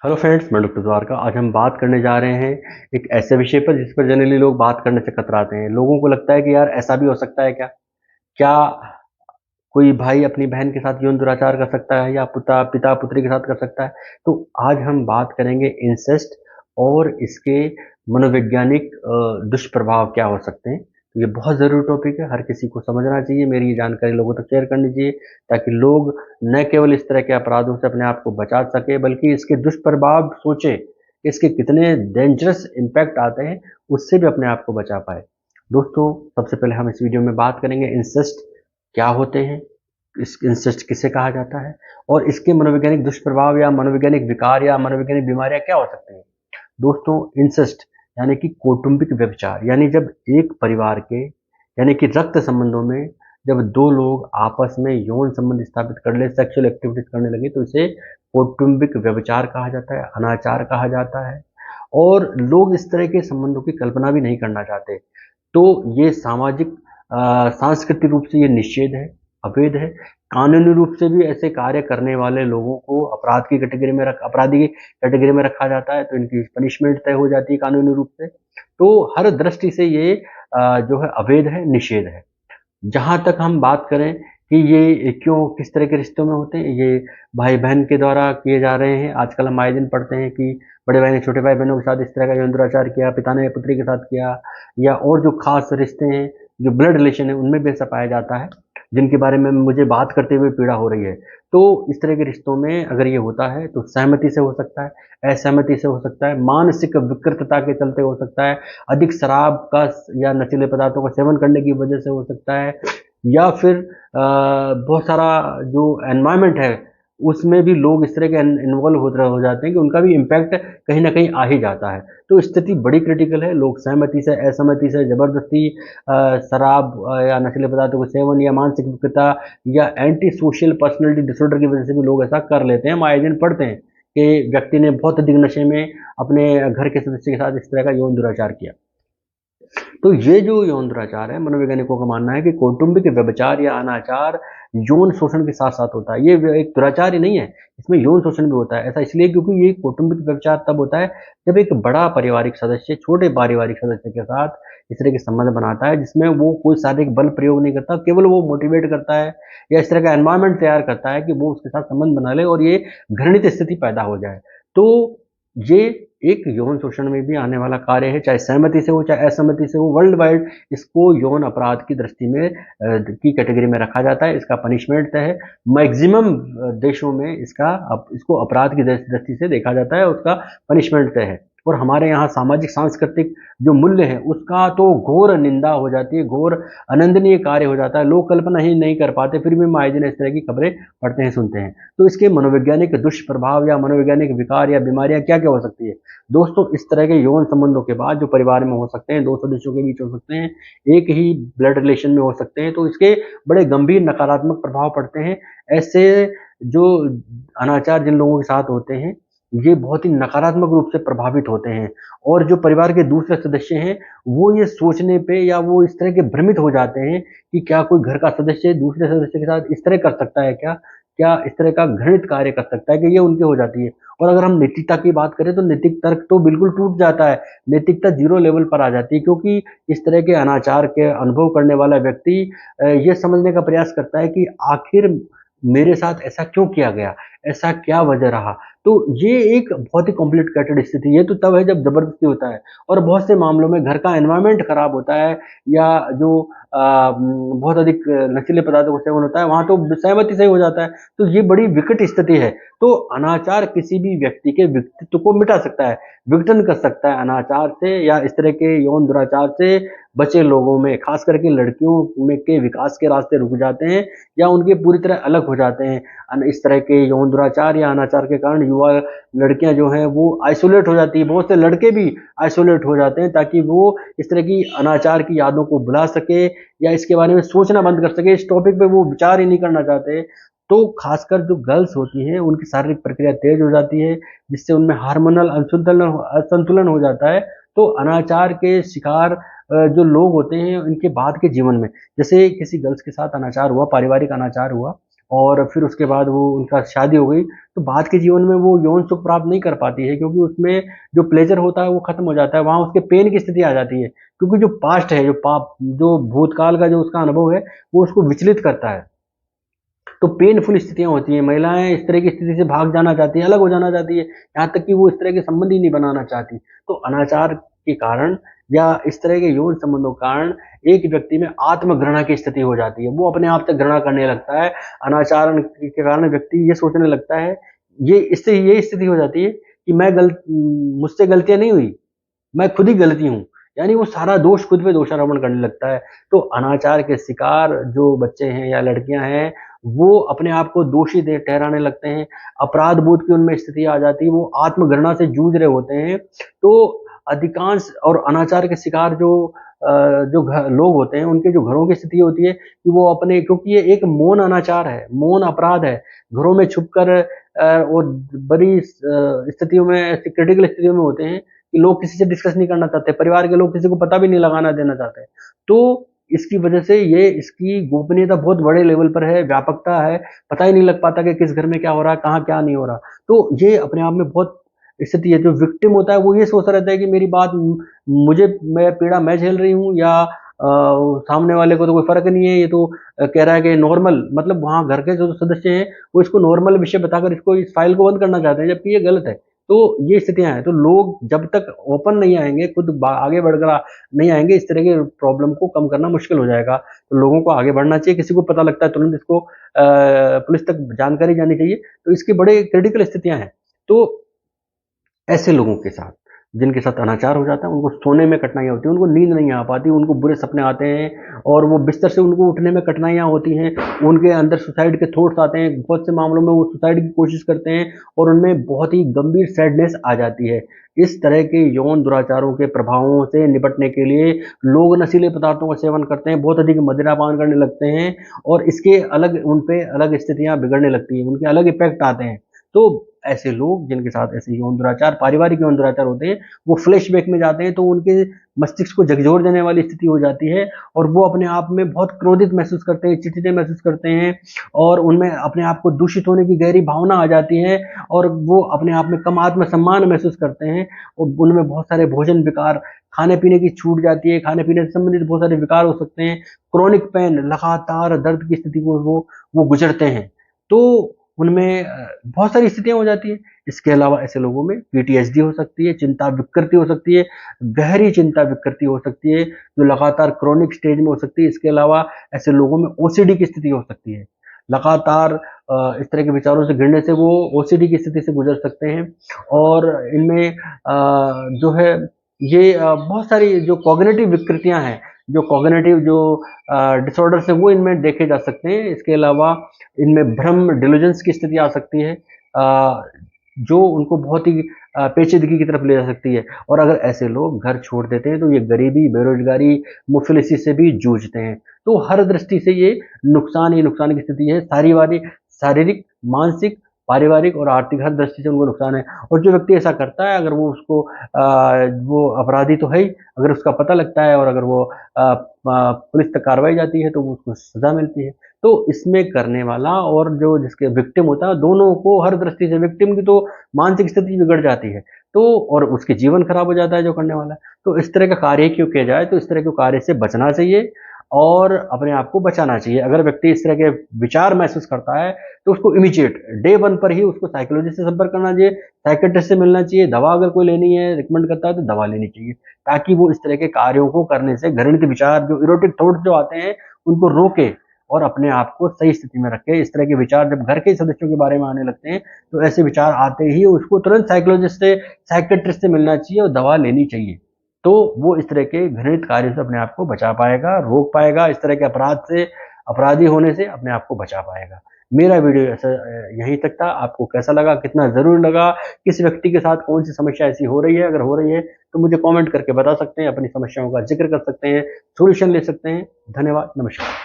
Hello friends, मैं doctor Dwarka. आज हम बात करने जा रहे हैं एक ऐसे विषय पर जिस पर जनरली लोग बात करने से कतराते हैं। लोगों को लगता है कि यार ऐसा भी हो सकता है क्या? क्या कोई भाई अपनी बहन के साथ यौन दुराचार कर सकता है या पिता पिता पुत्री के साथ कर सकता है? तो आज हम बात करेंगे इंसेस्ट और इसके मनोवैज्ञानिक दुष्प्रभाव क्या हो सकते हैं। तो ये बहुत ज़रूरी टॉपिक है, हर किसी को समझना चाहिए। मेरी ये जानकारी लोगों तक शेयर करनी चाहिए ताकि लोग न केवल इस तरह के अपराधों से अपने आप को बचा सके बल्कि इसके दुष्प्रभाव सोचें, इसके कितने डेंजरस इम्पैक्ट आते हैं, उससे भी अपने आप को बचा पाए। दोस्तों, सबसे पहले हम इस वीडियो में बात करेंगे इंसेस्ट क्या होते हैं, इस इंसेस्ट किसे कहा जाता है और इसके मनोवैज्ञानिक दुष्प्रभाव या मनोवैज्ञानिक विकार या मनोवैज्ञानिक बीमारियां क्या हो सकती हैं। दोस्तों, इंसेस्ट यानी कि कौटुंबिक व्यभिचार, यानी जब एक परिवार के यानी कि रक्त संबंधों में जब दो लोग आपस में यौन संबंध स्थापित कर ले, सेक्सुअल एक्टिविटीज करने लगे, तो इसे कौटुंबिक व्यभिचार कहा जाता है, अनाचार कहा जाता है। और लोग इस तरह के संबंधों की कल्पना भी नहीं करना चाहते। तो ये सामाजिक सांस्कृतिक रूप से ये निषेध है, अवैध है। कानूनी रूप से भी ऐसे कार्य करने वाले लोगों को अपराधी की कैटेगरी में रखा जाता है, तो इनकी पनिशमेंट तय हो जाती है कानूनी रूप से। तो हर दृष्टि से ये जो है अवैध है, निषेध है। जहाँ तक हम बात करें कि ये क्यों किस तरह के रिश्तों में होते हैं, ये भाई बहन के द्वारा किए जा रहे हैं। आजकल हम आए दिन पढ़ते हैं कि बड़े भाई ने छोटे भाई बहनों के साथ इस तरह का यौन दुराचार किया, पिता ने पुत्री के साथ किया, या और जो खास रिश्ते हैं, जो ब्लड रिलेशन है, उनमें भी ऐसा पाया जाता है, जिनके बारे में मुझे बात करते हुए पीड़ा हो रही है। तो इस तरह के रिश्तों में अगर ये होता है तो सहमति से हो सकता है, असहमति से हो सकता है, मानसिक विकृतता के चलते हो सकता है, अधिक शराब का या नशीले पदार्थों का सेवन करने की वजह से हो सकता है, या फिर बहुत सारा जो एनवायरनमेंट है उसमें भी लोग इस तरह के इन्वॉल्व हो जाते हैं कि उनका भी इम्पैक्ट कहीं ना कहीं आ ही जाता है। तो स्थिति बड़ी क्रिटिकल है। लोग सहमति से, असहमति से, जबरदस्ती शराब या नशीले पदार्थों के सेवन या मानसिक विकृता या एंटी सोशल पर्सनैलिटी डिसऑर्डर की वजह से भी लोग ऐसा कर लेते हैं। हम आए दिन पढ़ते हैं कि व्यक्ति ने बहुत अधिक नशे में अपने घर के सदस्य के साथ इस तरह का यौन दुराचार किया। तो ये जो यौन दुराचार है, मनोवैज्ञानिकों का मानना है कि कौटुंबिक व्यभिचार या अनाचार यौन शोषण के साथ साथ होता है। ये एक दुराचार ही नहीं है, इसमें यौन शोषण भी होता है। ऐसा इसलिए क्योंकि ये कौटुंबिक व्यभिचार तब होता है जब एक बड़ा पारिवारिक सदस्य छोटे पारिवारिक सदस्य के साथ इस तरह के संबंध बनाता है, जिसमें वो कोई शारीरिक बल प्रयोग नहीं करता, केवल वो मोटिवेट करता है या इस तरह का एनवायरमेंट तैयार करता है कि वो उसके साथ संबंध बना ले और ये घृणित स्थिति पैदा हो जाए। तो ये एक यौन शोषण में भी आने वाला कार्य है, चाहे सहमति से हो चाहे असहमति से हो। वर्ल्ड वाइड इसको यौन अपराध की दृष्टि में की कैटेगरी में रखा जाता है। इसका पनिशमेंट तय है। मैक्सिमम देशों में इसको अपराध की दृष्टि से देखा जाता है, उसका पनिशमेंट तय है। और हमारे यहाँ सामाजिक सांस्कृतिक जो मूल्य है उसका तो घोर निंदा हो जाती है, घोर अनंदनीय कार्य हो जाता है। लोग कल्पना ही नहीं कर पाते, फिर भी हम आए दिन इस तरह की खबरें पढ़ते हैं, सुनते हैं। तो इसके मनोवैज्ञानिक दुष्प्रभाव या मनोवैज्ञानिक विकार या बीमारियां क्या क्या हो सकती है। दोस्तों, इस तरह के यौन संबंधों के बाद जो परिवार में हो सकते हैं, दो सदस्यों के बीच हो सकते हैं, एक ही ब्लड रिलेशन में हो सकते हैं, तो इसके बड़े गंभीर नकारात्मक प्रभाव पड़ते हैं। ऐसे जो अनाचार जिन लोगों के साथ होते हैं, ये बहुत ही नकारात्मक रूप से प्रभावित होते हैं। और जो परिवार के दूसरे सदस्य हैं, वो ये सोचने पे या वो इस तरह के भ्रमित हो जाते हैं कि क्या कोई घर का सदस्य दूसरे सदस्य के साथ इस तरह कर सकता है क्या? क्या इस तरह का घृणित कार्य कर सकता है, कि ये उनके हो जाती है। और अगर हम नैतिकता की बात करें तो नैतिक तर्क तो बिल्कुल टूट जाता है, नैतिकता जीरो लेवल पर आ जाती है, क्योंकि इस तरह के अनाचार के अनुभव करने वाला व्यक्ति ये समझने का प्रयास करता है कि आखिर मेरे साथ ऐसा क्यों किया गया, ऐसा क्या वजह रहा। तो ये एक बहुत ही कॉम्प्लिकेटेड स्थिति, ये तो तब है जब जबरदस्ती होता है। और बहुत से मामलों में घर का एनवायरनमेंट खराब होता है या जो बहुत अधिक नशीले पदार्थों का सेवन होता है, वहां तो सहमति से ही हो जाता है। तो ये बड़ी विकट स्थिति है। तो अनाचार किसी भी व्यक्ति के व्यक्तित्व को मिटा सकता है, विघटन कर सकता है। अनाचार से या इस तरह के यौन दुराचार से बचे लोगों में, खास करके लड़कियों में के विकास के रास्ते रुक जाते हैं या उनके पूरी तरह अलग हो जाते हैं। इस तरह के यौन दुराचार या अनाचार के कारण युवा लड़कियां जो हैं वो आइसोलेट हो जाती है। बहुत से लड़के भी आइसोलेट हो जाते हैं ताकि वो इस तरह की अनाचार की यादों को भुला सके या इसके बारे में सोचना बंद कर सके। इस टॉपिक पे वो विचार ही नहीं करना चाहते। तो खासकर जो गर्ल्स होती हैं उनकी शारीरिक प्रक्रिया तेज हो जाती है, जिससे उनमें हार्मोनल असंतुलन हो जाता है। तो अनाचार के शिकार जो लोग होते हैं उनके बाद के जीवन में, जैसे किसी गर्ल्स के साथ अनाचार हुआ, पारिवारिक अनाचार हुआ, और फिर उसके बाद वो उनका शादी हो गई, तो बाद के जीवन में वो यौन सुख प्राप्त नहीं कर पाती है, क्योंकि उसमें जो प्लेजर होता है वो खत्म हो जाता है, वहाँ उसके पेन की स्थिति आ जाती है, क्योंकि जो पास्ट है, जो भूतकाल का जो उसका अनुभव है, वो उसको विचलित करता है। तो पेनफुल स्थितियाँ होती हैं, महिलाएँ इस तरह की स्थिति से भाग जाना चाहती हैं, अलग हो जाना चाहती है, यहाँ तक कि वो इस तरह के संबंध ही नहीं बनाना चाहती। तो अनाचार के कारण या इस तरह के यौन संबंधों के कारण एक व्यक्ति में आत्मघृणा की स्थिति हो जाती है, वो अपने आप से घृणा करने लगता है। अनाचार के कारण व्यक्ति ये सोचने लगता है, इससे ये स्थिति हो जाती है कि मुझसे गलतियाँ नहीं हुई, मैं खुद ही गलती हूँ। यानी वो सारा दोष खुद पे दोषारोपण करने लगता है। तो अनाचार के शिकार जो बच्चे हैं या लड़कियाँ हैं, वो अपने आप को दोषी ठहराने लगते हैं। अपराध बोध की उनमें स्थिति आ जाती है, वो आत्मघृणा से जूझ रहे होते हैं। तो अधिकांश और अनाचार के शिकार जो लोग होते हैं, उनके जो घरों की स्थिति होती है कि वो अपने, क्योंकि ये एक मौन अनाचार है, मौन अपराध है। घरों में छुपकर और बड़ी स्थितियों में, ऐसी क्रिटिकल स्थितियों में होते हैं कि लोग किसी से डिस्कस नहीं करना चाहते, परिवार के लोग किसी को पता भी नहीं लगाना देना चाहते। तो इसकी वजह से इसकी गोपनीयता बहुत बड़े लेवल पर है, व्यापकता है, पता ही नहीं लग पाता कि किस घर में क्या हो रहा है, कहाँ क्या नहीं हो रहा। तो ये अपने आप में बहुत स्थिति है। जो विक्टिम होता है वो ये सोचता रहता है कि मेरी बात मैं पीड़ा मैं झेल रही हूँ, या सामने वाले को तो कोई फर्क नहीं है, ये तो कह रहा है कि नॉर्मल, मतलब वहाँ घर के जो सदस्य हैं वो इसको नॉर्मल विषय बताकर इस फाइल को बंद करना चाहते हैं, जबकि ये गलत है। तो ये स्थितियाँ हैं, तो लोग जब तक ओपन नहीं आएँगे, खुद आगे बढ़कर नहीं आएँगे, इस तरह के प्रॉब्लम को कम करना मुश्किल हो जाएगा। तो लोगों को आगे बढ़ना चाहिए, किसी को पता लगता है तुरंत इसको पुलिस तक जानकारी जानी चाहिए। तो इसकी बड़े क्रिटिकल स्थितियाँ हैं। तो ऐसे लोगों के साथ, जिनके साथ अनाचार हो जाता है, उनको सोने में कठिनाइयाँ होती हैं, उनको नींद नहीं आ पाती, उनको बुरे सपने आते हैं और वो बिस्तर से उनको उठने में कठिनाइयाँ होती हैं, उनके अंदर सुसाइड के थॉट्स आते हैं, बहुत से मामलों में वो सुसाइड की कोशिश करते हैं और उनमें बहुत ही गंभीर सैडनेस आ जाती है। इस तरह के यौन दुराचारों के प्रभावों से निपटने के लिए लोग नशीले पदार्थों का सेवन करते हैं, बहुत अधिक मदिरापान करने लगते हैं और इसके उन पे अलग स्थितियाँ बिगड़ने लगती हैं, उनके अलग इफ़ेक्ट आते हैं। तो ऐसे लोग जिनके साथ ऐसे यौन दुराचार, पारिवारिक यौन दुराचार होते हैं, वो फ्लैशबैक में जाते हैं, तो उनके मस्तिष्क को झकझोर देने वाली स्थिति हो जाती है और वो अपने आप में बहुत क्रोधित महसूस करते हैं, चिड़चिड़े महसूस करते हैं और उनमें अपने आप को दूषित होने की गहरी भावना आ जाती है और वो अपने आप में कम आत्मसम्मान महसूस करते हैं और उनमें बहुत सारे भोजन विकार, खाने-पीने की छूट जाती है, खाने-पीने से संबंधित बहुत सारे विकार हो सकते हैं, क्रोनिक पेन, लगातार दर्द की स्थिति को वो गुज़रते हैं। तो उनमें बहुत सारी स्थितियाँ हो जाती हैं। इसके अलावा ऐसे लोगों में पीटीएसडी हो सकती है, चिंता विकृति हो सकती है, गहरी चिंता विकृति हो सकती है, जो लगातार क्रोनिक स्टेज में हो सकती है। इसके अलावा ऐसे लोगों में ओसीडी की स्थिति हो सकती है। लगातार इस तरह के विचारों से घिरने से वो ओसीडी की स्थिति से गुज़र सकते हैं और इनमें जो है ये बहुत सारी जो कॉग्निटिव विकृतियाँ हैं, जो कॉग्निटिव जो डिसऑर्डर्स हैं, वो इनमें देखे जा सकते हैं। इसके अलावा इनमें भ्रम, डिल्यूजन्स की स्थिति आ सकती है, जो उनको बहुत ही पेचीदगी की तरफ ले जा सकती है और अगर ऐसे लोग घर छोड़ देते हैं तो ये गरीबी, बेरोजगारी, मुफलिसी से भी जूझते हैं। तो हर दृष्टि से ये नुकसान ही नुकसान की स्थिति है। शारीरिक, मानसिक, पारिवारिक और आर्थिक हर दृष्टि से उनको नुकसान है और जो व्यक्ति ऐसा करता है, अगर वो अपराधी तो है ही, अगर उसका पता लगता है और अगर वो पुलिस तक कार्रवाई जाती है तो वो उसको सज़ा मिलती है। तो इसमें करने वाला और जो जिसके विक्टिम होता है, दोनों को हर दृष्टि से, विक्टिम की तो मानसिक स्थिति बिगड़ जाती है, तो और उसके जीवन खराब हो जाता है जो करने वाला है। तो इस तरह का कार्य क्यों किया जाए, तो इस तरह के कार्य से बचना चाहिए और अपने आप को बचाना चाहिए। अगर व्यक्ति इस तरह के विचार महसूस करता है, तो उसको इमीडिएट डे 1 पर ही उसको साइकोलॉजिस्ट से संपर्क करना चाहिए, साइकियाट्रिस्ट से मिलना चाहिए, दवा अगर कोई लेनी है, रिकमेंड करता है तो दवा लेनी चाहिए, ताकि वो इस तरह के कार्यों को करने से, घृणित विचार, जो इरोटिक थॉट्स जो आते हैं, उनको रोके और अपने आप को सही स्थिति में रखे। इस तरह के विचार जब घर के सदस्यों के बारे में आने लगते हैं, तो ऐसे विचार आते ही उसको तुरंत साइकोलॉजिस्ट से, साइकियाट्रिस्ट से मिलना चाहिए और दवा लेनी चाहिए। तो वो इस तरह के घृणित कार्यों से अपने आप को बचा पाएगा, रोक पाएगा, इस तरह के अपराधी होने से अपने आप को बचा पाएगा। मेरा वीडियो यहीं तक था। आपको कैसा लगा, कितना ज़रूरी लगा, किस व्यक्ति के साथ कौन-सी समस्या ऐसी हो रही है, अगर हो रही है तो मुझे कमेंट करके बता सकते हैं, अपनी समस्याओं का ज़िक्र कर सकते हैं, सॉल्यूशन ले सकते हैं। धन्यवाद, नमस्कार।